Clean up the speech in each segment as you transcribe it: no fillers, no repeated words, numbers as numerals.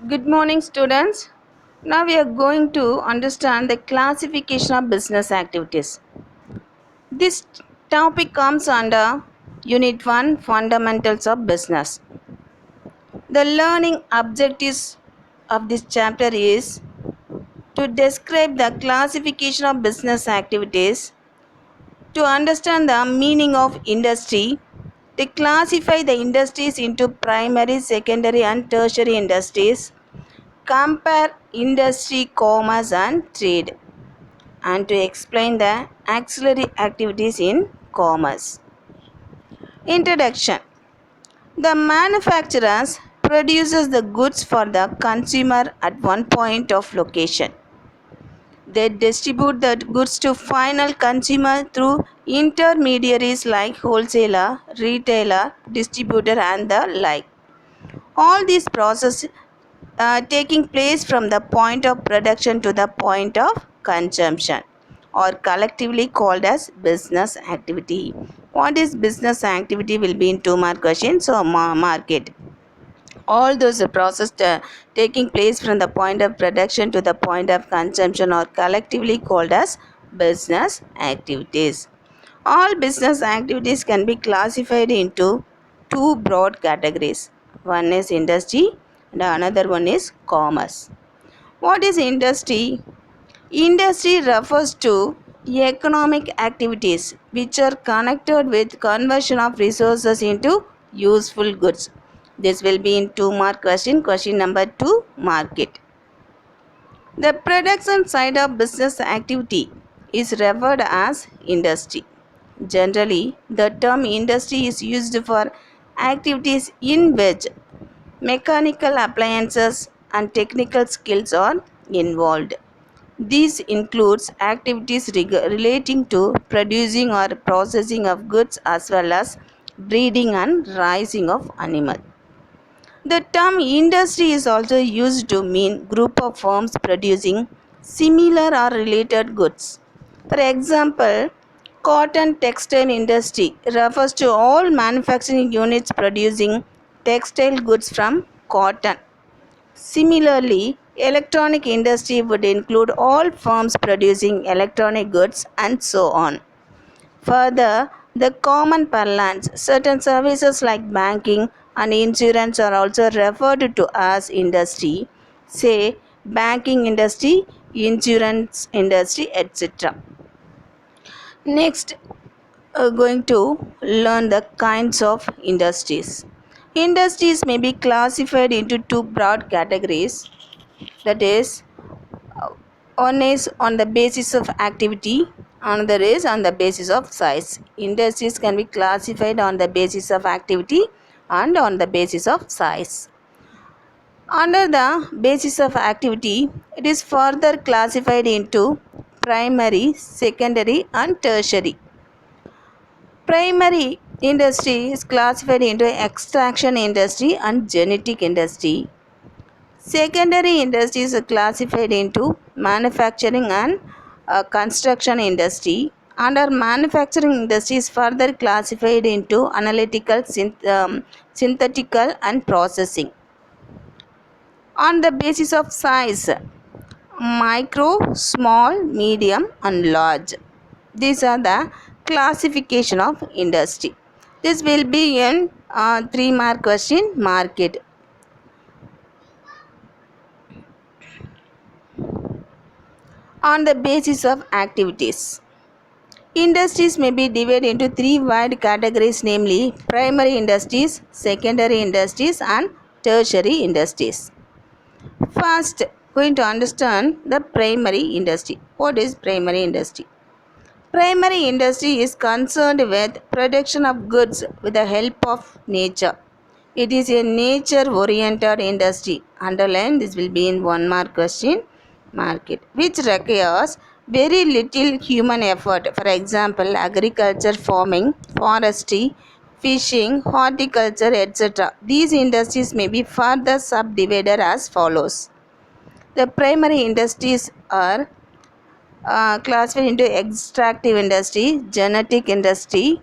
Good morning, students. Now we are going to understand the classification of business activities. This topic comes under Unit 1 Fundamentals of Business. The learning objectives of this chapter is to describe the classification of business activities, to understand the meaning of industry, to classify the industries into primary, secondary, and tertiary industries, compare industry, commerce, and trade, and to explain the auxiliary activities in commerce. Introduction. The manufacturers produces the goods for the consumer at one point of location. They distribute the goods to final consumer through intermediaries like wholesaler, retailer, distributor, and the like. All these processes taking place from the point of production to the point of consumption, or collectively called as business activity. What is business activity will be in 2 mark question. So market. All those processes taking place from the point of production to the point of consumption are collectively called as business activities. All business activities can be classified into two broad categories. One is industry and another one is commerce. What is industry? Industry refers to economic activities which are connected with conversion of resources into useful goods. This will be in 2 mark question. Question number 2, market. The production side of business activity is referred as industry. Generally, the term industry is used for activities in which mechanical appliances and technical skills are involved. This includes activities relating to producing or processing of goods as well as breeding and raising of animals. The term industry is also used to mean group of firms producing similar or related goods. For example, cotton textile industry refers to all manufacturing units producing textile goods from cotton. Similarly, electronic industry would include all firms producing electronic goods and so on. Further, the common parlance, certain services like banking and insurance are also referred to as industry, say banking industry, insurance industry, etc. Next, going to learn the kinds of industries. Industries may be classified into two broad categories, that is, one is on the basis of activity, another is on the basis of size. Industries can be classified on the basis of activity and on the basis of size. Under the basis of activity, it is further classified into primary, secondary, and tertiary. Primary industry is classified into extraction industry and genetic industry. Secondary industries are classified into manufacturing and construction industry. Under manufacturing industry is further classified into analytical, synthetical, and processing. On the basis of size, micro, small, medium, and large. These are the classification of industry. This will be in 3 mark question, market. On the basis of activities, industries may be divided into three wide categories, namely primary industries, secondary industries, and tertiary industries. First, going to understand the primary industry. What is primary industry? Primary industry is concerned with production of goods with the help of nature. It is a nature-oriented industry. Underline, this will be in 1 mark question, market, which requires very little human effort. For example, agriculture, farming, forestry, fishing, horticulture, etc. These industries may be further subdivided as follows. The primary industries are classified into extractive industry, genetic industries.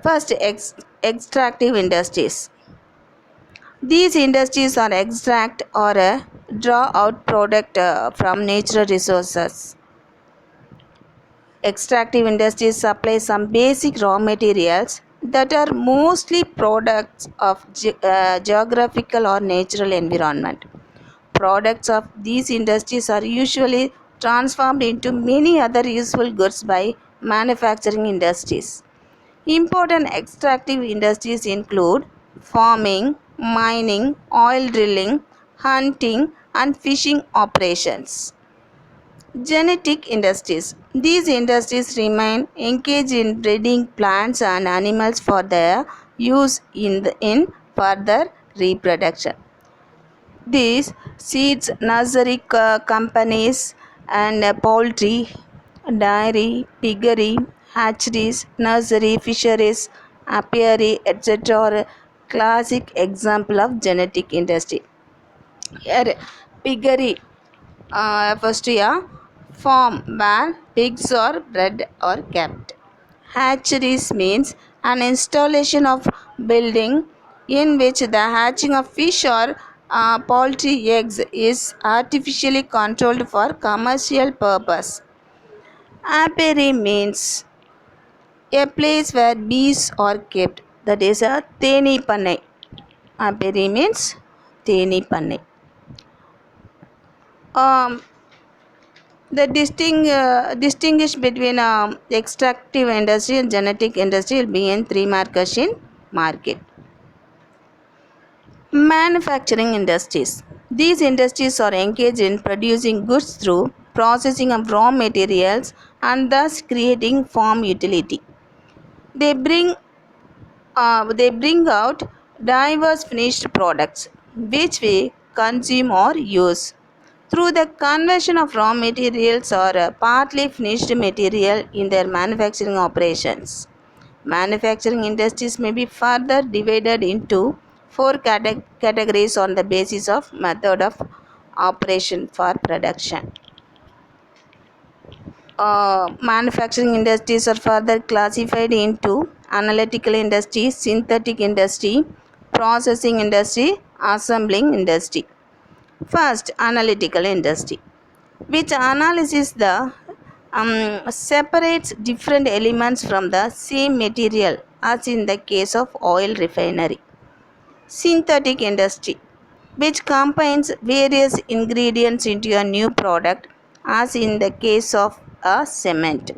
First, extractive industries. These industries are extract or draw out product from natural resources. Extractive industries supply some basic raw materials that are mostly products of geographical or natural environment. Products of these industries are usually transformed into many other useful goods by manufacturing industries. Important extractive industries include farming, mining, oil drilling, hunting, and fishing operations. Genetic industries. These industries remain engaged in breeding plants and animals for their use in further reproduction. These seeds, nursery companies, and poultry, dairy, piggery, hatcheries, nursery, fisheries, apiary, etc. are a classic example of genetic industry. Here, piggery refers to a farm where pigs are bred or kept. Hatcheries means an installation of building in which the hatching of fish or poultry eggs is artificially controlled for commercial purpose. Apiary means a place where bees are kept. That is a theni panai. Apiary means theni panai. Um, the distinguish between extractive industry and genetic industry will be in three-mark question market. Manufacturing industries. These industries are engaged in producing goods through processing of raw materials and thus creating farm utility. They bring out diverse finished products which we consume or use through the conversion of raw materials or partly finished material in their manufacturing operations. Manufacturing industries may be further divided into four categories on the basis of method of operation for production. Manufacturing industries are further classified into analytical industry, synthetic industry, processing industry, assembling industry. First, analytical industry, which analyzes the separates different elements from the same material, as in the case of oil refinery. Synthetic industry, which combines various ingredients into a new product, as in the case of a cement.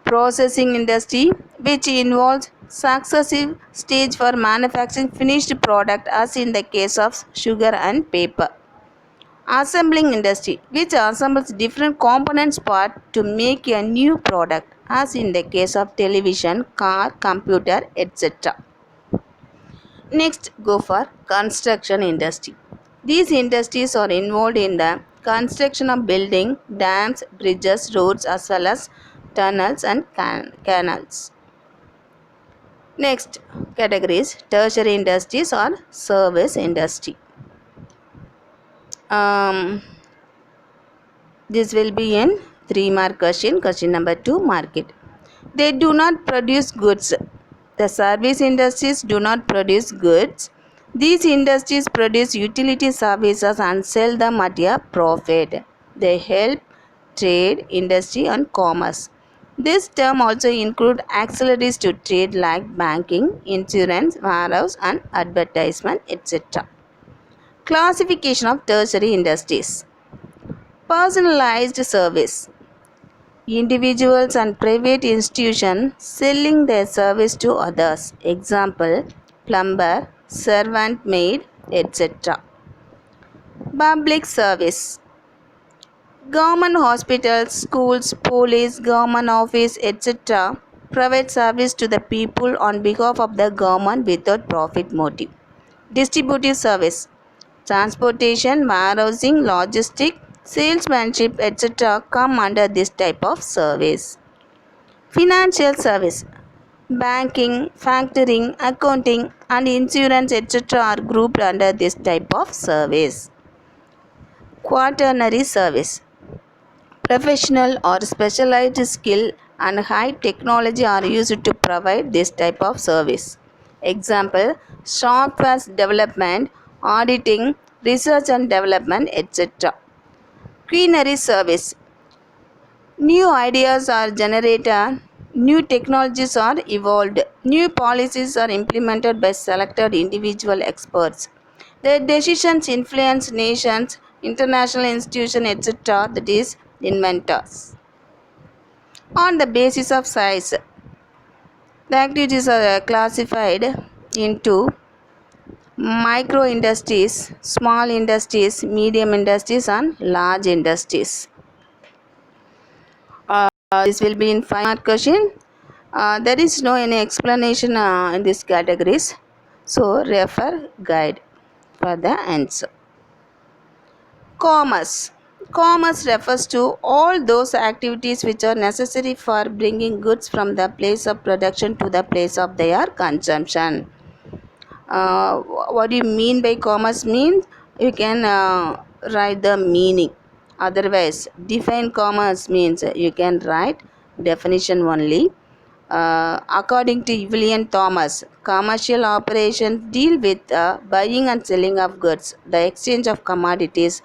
Processing industry, which involves successive stage for manufacturing finished product, as in the case of sugar and paper. Assembling industry, which assembles different components part to make a new product, as in the case of television, car, computer, etc. Next, go for construction industry. These industries are involved in the construction of building, dams, bridges, roads, as well as tunnels and canals. Next categories, tertiary industries or service industry. This will be in 3-mark question. Question number 2, market. They do not produce goods. The service industries do not produce goods. These industries produce utility services and sell them at a profit. They help trade, industry and commerce. This term also includes auxiliaries to trade like banking, insurance, warehouse and advertisement, etc. Classification of tertiary industries. Personalized service. Individuals and private institutions selling their service to others. Example, plumber, servant maid, etc. Public service. Government hospitals, schools, police, government office, etc. provide service to the people on behalf of the government without profit motive. Distributive service. Transportation, warehousing, logistics, salesmanship, etc. come under this type of service. Financial service. Banking, factoring, accounting and insurance, etc. are grouped under this type of service. Quaternary service. Professional or specialized skill and high technology are used to provide this type of service. Example, software development, auditing, research and development, etc. Queenary service. New ideas are generated, new technologies are evolved, new policies are implemented by selected individual experts. Their decisions influence nations, international institutions, etc., that is, inventors. On the basis of size, the activities are classified into micro industries, small industries, medium industries, and large industries. This will be in 5 mark question. There is no any explanation in these categories, so refer guide for the answer. Commerce. Commerce refers to all those activities which are necessary for bringing goods from the place of production to the place of their consumption. What do you mean by commerce means? You can write the meaning. Otherwise, define commerce means you can write definition only. According to William Thomas, commercial operations deal with buying and selling of goods, the exchange of commodities,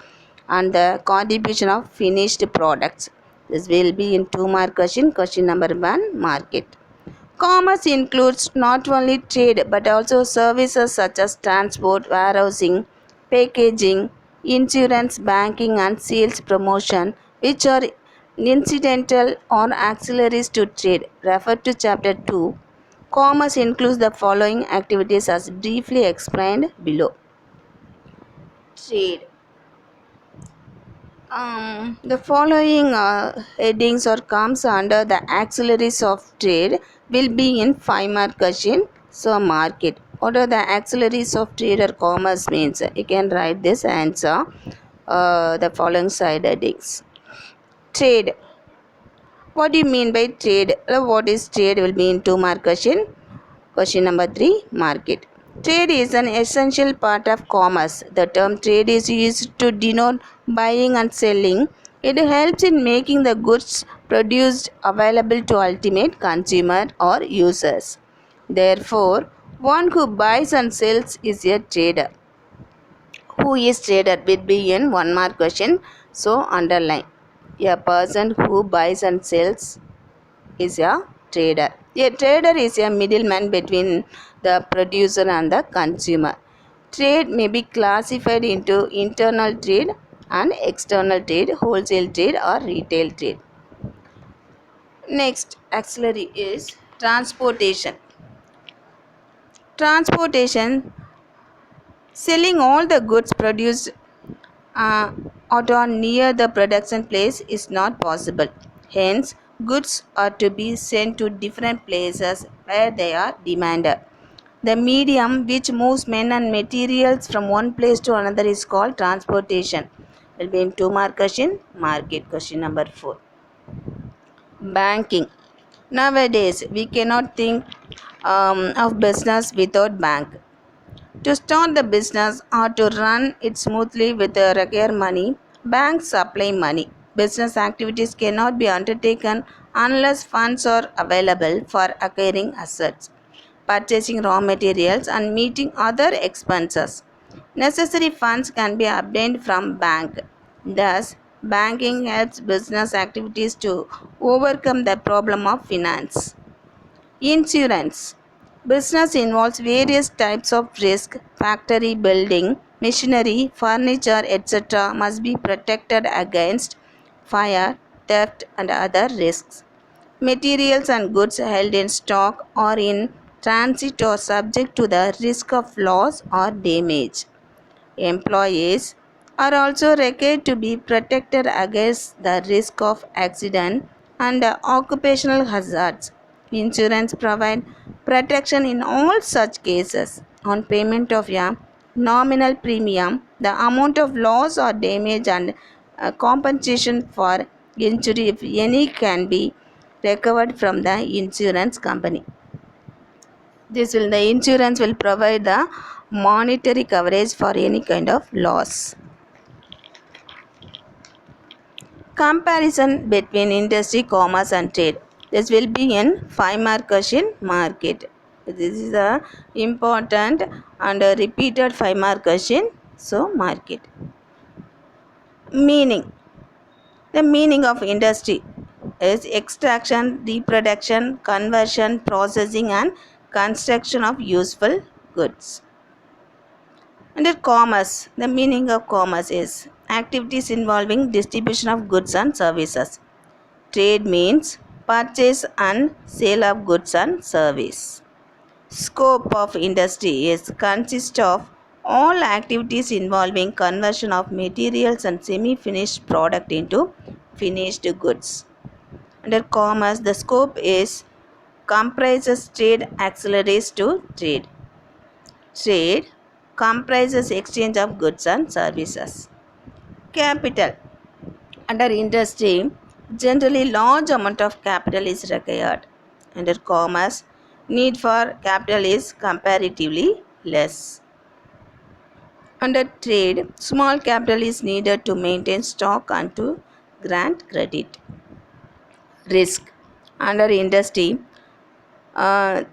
and the contribution of finished products. This will be in 2 mark question. Question number 1, market. Commerce includes not only trade but also services such as transport, warehousing, packaging, insurance, banking, and sales promotion, which are incidental or auxiliaries to trade. Refer to Chapter 2. Commerce includes the following activities as briefly explained below. Trade. The following headings or comes under the auxiliaries of trade will be in 5 mark question. So mark it. What are the auxiliaries of trade or commerce means? You can write this answer. The following side headings. Trade. What do you mean by trade? What is trade will be in 2 mark question. Question number 3, market. Trade is an essential part of commerce. The term trade is used to denote buying and selling. It helps in making the goods produced available to ultimate consumer or users. Therefore, one who buys and sells is a trader. Who is trader will be in 1 mark question. So underline. A person who buys and sells is a trader. A trader is a middleman between the producer and the consumer. Trade may be classified into internal trade and external trade, wholesale trade or retail trade. Next auxiliary is transportation. Transportation, selling all the goods produced at or near the production place is not possible. Hence, goods are to be sent to different places where they are demanded. The medium which moves men and materials from one place to another is called transportation. Will be in 2 mark question. Market question number 4. Banking. Nowadays, we cannot think of business without bank. To start the business or to run it smoothly with the required money, banks supply money. Business activities cannot be undertaken unless funds are available for acquiring assets, purchasing raw materials, and meeting other expenses. Necessary funds can be obtained from bank. Thus, banking helps business activities to overcome the problem of finance. Insurance. Business involves various types of risk. Factory building, machinery, furniture, etc. must be protected against fire, theft, and other risks. Materials and goods held in stock or in transit are subject to the risk of loss or damage. Employees are also required to be protected against the risk of accident and occupational hazards. Insurance provides protection in all such cases. On payment of a nominal premium, the amount of loss or damage and compensation for injury, if any, can be recovered from the insurance company. The insurance will provide the monetary coverage for any kind of loss. Comparison between industry, commerce and trade. This will be in 5 mark question. Market. This is a important and a repeated 5-mark question. So mark it. Meaning. The meaning of industry is extraction, reproduction, conversion, processing and construction of useful goods. Under commerce, the meaning of commerce is activities involving distribution of goods and services. Trade means purchase and sale of goods and service. Scope of industry is consists of all activities involving conversion of materials and semi-finished product into finished goods. Under commerce, the scope is comprises trade accelerates to trade. Trade comprises exchange of goods and services. Capital. Under industry, generally large amount of capital is required. Under commerce, need for capital is comparatively less. Under trade, small capital is needed to maintain stock and to grant credit. Risk. Under industry, uh,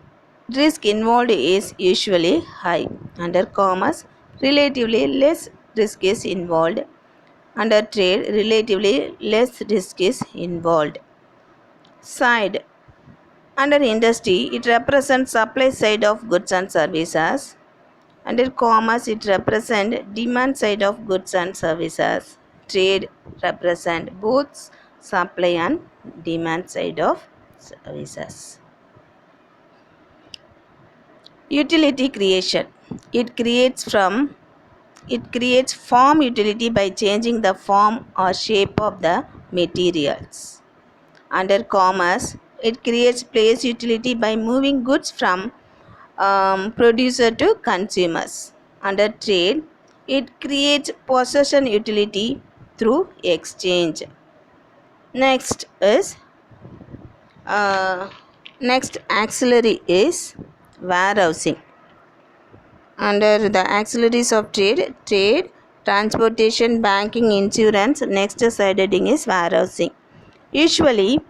risk involved is usually high. Under commerce, relatively less risk is involved. Under trade, relatively less risk is involved. Side. Under industry, it represents supply side of goods and services. Under commerce, it represents demand side of goods and services. Trade represent both supply and demand side of services. Utility creation. It creates form utility by changing the form or shape of the materials. Under commerce, it creates place utility by moving goods from producer to consumers. Under trade, it creates possession utility through exchange. Next is next auxiliary is warehousing. Under the auxiliaries of trade, transportation, banking, insurance, next side heading is warehousing. Usually,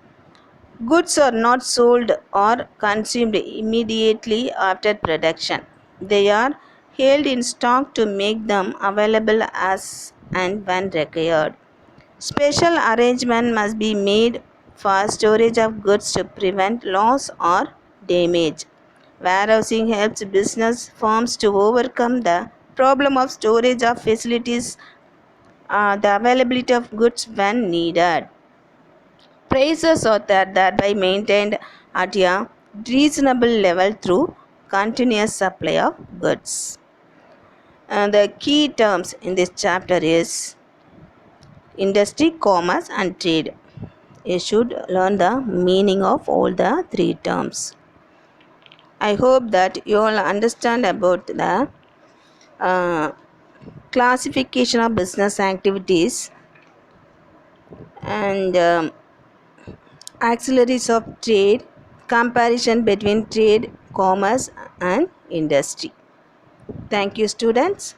goods are not sold or consumed immediately after production. They are held in stock to make them available as and when required. Special arrangement must be made for storage of goods to prevent loss or damage. Warehousing helps business firms to overcome the problem of storage of facilities, the availability of goods when needed. Prices are thereby maintained at a reasonable level through continuous supply of goods. The key terms in this chapter is industry, commerce and trade. You should learn the meaning of all the three terms. I hope that you all understand about the classification of business activities and auxiliaries of trade, comparison between trade, commerce and industry. Thank you, students.